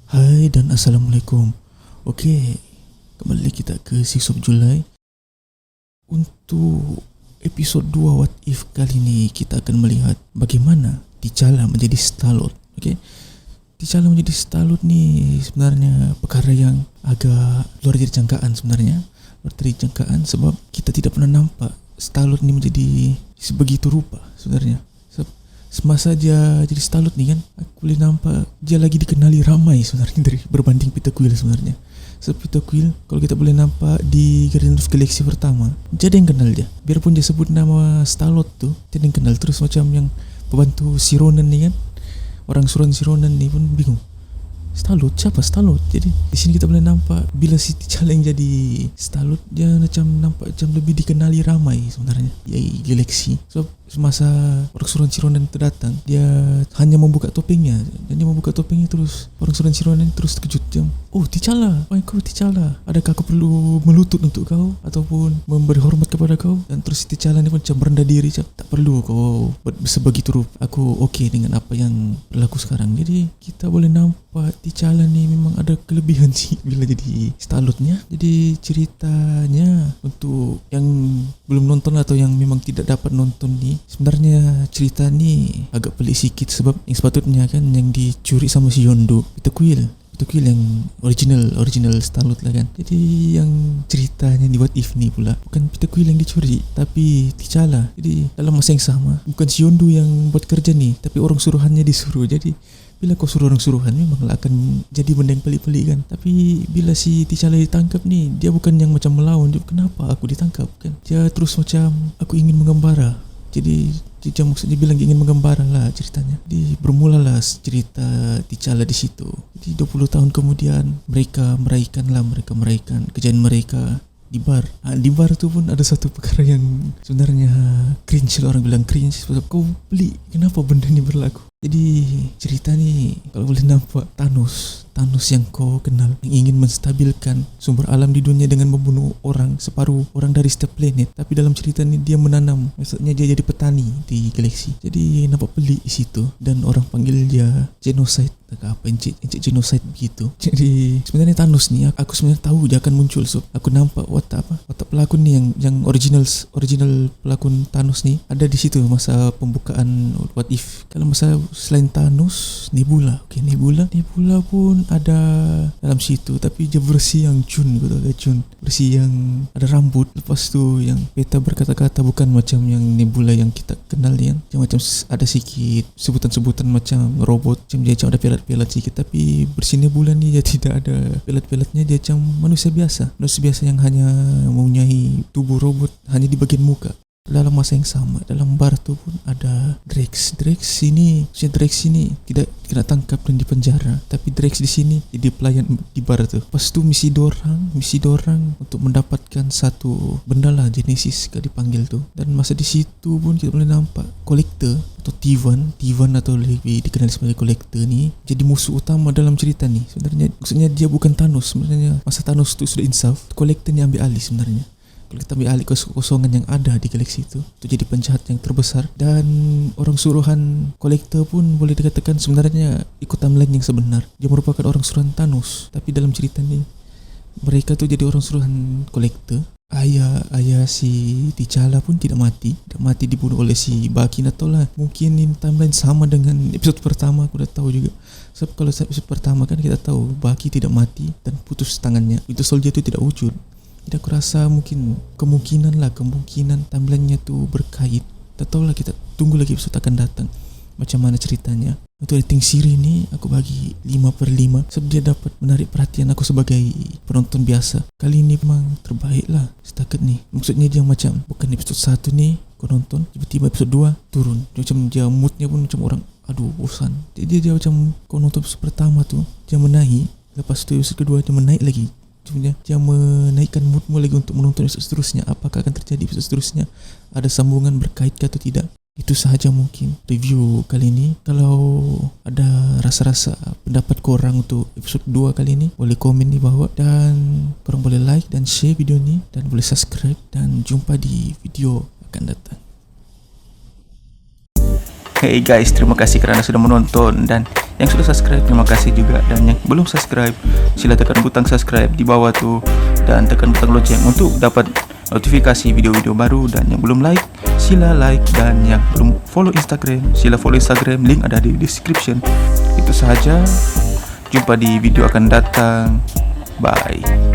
Hai dan Assalamualaikum. Okey, kembali kita ke 6 of July. Untuk episod 2 What If kali ini kita akan melihat bagaimana T'Challa menjadi Star-Lord. Okey. T'Challa menjadi Star-Lord ni sebenarnya perkara yang agak luar dari jangkaan sebenarnya. Luar dari jangkaan sebab kita tidak pernah nampak Star-Lord ni menjadi sebegitu rupa sebenarnya. Semasa dia jadi Star-Lord ni kan, aku boleh nampak dia lagi dikenali ramai sebenarnya dari berbanding Peter Quill sebenarnya. So Peter Quill, kalau kita boleh nampak di Guardians of the Galaxy pertama, dia ada yang kenal dia. Biarpun dia sebut nama Star-Lord tu, dia ada yang kenal. Terus macam yang pembantu si Ronan ni kan, orang suruhan si Ronan ni pun bingung, Star-Lord? Siapa Star-Lord? Jadi di sini kita boleh nampak bila si T'Challa yang jadi Star-Lord, dia macam nampak macam lebih dikenali ramai sebenarnya di galaksi. So semasa orang suruhan si Ronan itu datang, dia hanya membuka topengnya. Dan dia membuka topengnya terus orang suruhan si Ronan terus terkejut macam, oh T'Challa, why kau T'Challa? Adakah aku perlu melutut untuk kau ataupun memberi hormat kepada kau? Dan terus si T'Challa ni pun macam merendah diri macam, tak perlu kau sebegitu rupa, aku okey dengan apa yang berlaku sekarang. Jadi kita boleh nampak T'Challa ni memang ada kelebihan sih bila jadi Star-Lordnya. Jadi ceritanya untuk yang belum nonton atau yang memang tidak dapat nonton ni, sebenarnya cerita ni agak pelik sikit sebab yang sepatutnya kan yang dicuri sama si Yondu, Peter Quill yang original Star-Lord lah kan. Jadi yang ceritanya di What If ni pula bukan Peter Quill yang dicuri tapi T'Challa. Jadi dalam masa yang sama bukan si Yondu yang buat kerja ni tapi orang suruhannya disuruh. Jadi bila kau suruh orang suruhan memanglah akan jadi benda yang pelik-pelik kan. Tapi bila si T'Challa ditangkap ni, dia bukan yang macam melawan. Dia kenapa aku ditangkap kan, dia terus macam aku ingin mengembara. Jadi dia maksudnya bilang ingin mengembara lah ceritanya. Jadi bermulalah cerita T'Challa di situ. Jadi 20 tahun kemudian mereka meraihkan kejayaan mereka di bar. Di bar tu pun ada satu perkara yang sebenarnya cringe lah, orang bilang cringe sebab kau pelik kenapa benda ni berlaku. Jadi cerita ni kalau boleh nampak Thanos yang kau kenal yang ingin menstabilkan sumber alam di dunia dengan membunuh separuh orang dari setiap planet. Tapi dalam cerita ni dia menanam, maksudnya dia jadi petani di galaksi. Jadi nampak pelik di situ dan orang panggil dia genocide atau apa, encik genocide begitu. Jadi sebenarnya Thanos ni aku sebenarnya tahu dia akan muncul. So aku nampak watak pelakon ni yang original pelakon Thanos ni ada di situ masa pembukaan What If. Kalau masa selain Thanos, Nebula. Okay, Nebula pun ada dalam situ tapi dia versi yang Jun, versi yang ada rambut. Lepas tu yang Peta berkata-kata, bukan macam yang Nebula yang kita kenal ni kan. Dia macam ada sikit sebutan-sebutan macam robot, macam dia macam ada pelat-pelat sikit. Tapi versi Nebula ni dia tidak ada pelat-pelatnya, dia macam manusia biasa yang hanya mempunyai tubuh robot hanya di bagian muka. Dalam masa yang sama dalam bar tu pun ada Drax ini tidak kena tangkap dan dipenjara, tapi Drax di sini jadi pelayan di bar tu. Lepas tu misi dorang untuk mendapatkan satu benda lah, Genesis ke dipanggil tu. Dan masa di situ pun kita boleh nampak Collector atau Tivan atau lebih dikenal sebagai Collector ni jadi musuh utama dalam cerita ni. Sebenarnya maksudnya dia bukan Thanos. Sebenarnya masa Thanos tu sudah insaf, Collector ni ambil alih sebenarnya. Kalau kita ambil alih kekosongan yang ada di galaksi itu jadi penjahat yang terbesar. Dan orang suruhan Collector pun boleh dikatakan sebenarnya ikut timeline yang sebenar, dia merupakan orang suruhan Thanos. Tapi dalam cerita ni mereka tu jadi orang suruhan Collector. Ayah si T'Challa pun tidak mati dibunuh oleh si Bucky. Atau lah mungkin ini timeline sama dengan episod pertama, aku dah tahu juga. Sebab kalau episod pertama kan kita tahu Bucky tidak mati dan putus tangannya, itu Soldier itu tidak wujud. Jadi aku rasa mungkin kemungkinan timeline-nya tu berkait. Tak tahulah, kita tunggu lagi episod akan datang macam mana ceritanya. Untuk rating siri ni aku bagi 5/5 sebab dia dapat menarik perhatian aku sebagai penonton biasa. Kali ni memang terbaik lah setakat ni. Maksudnya dia macam bukan episod 1 ni kau nonton, tiba-tiba episod 2 turun. Dia macam dia moodnya pun macam orang bosan. Jadi dia macam kau nonton episod pertama tu dia menaik, lepas tu episod kedua dia menaik lagi. Dia menaikkan moodmu lagi untuk menonton episod seterusnya. Apakah akan terjadi episod seterusnya, ada sambungan berkait atau tidak. Itu sahaja mungkin review kali ini. Kalau ada rasa-rasa pendapat korang untuk episod 2 kali ini, boleh komen di bawah. Dan korang boleh like dan share video ni, dan boleh subscribe. Dan jumpa di video akan datang. Hey guys, terima kasih kerana sudah menonton. Dan Yang sudah subscribe terima kasih juga, dan yang belum subscribe sila tekan butang subscribe di bawah tuh dan tekan butang lonceng untuk dapat notifikasi video-video baru. Dan yang belum like sila like, dan yang belum follow Instagram sila follow Instagram, link ada di description. Itu saja, jumpa di video akan datang, bye.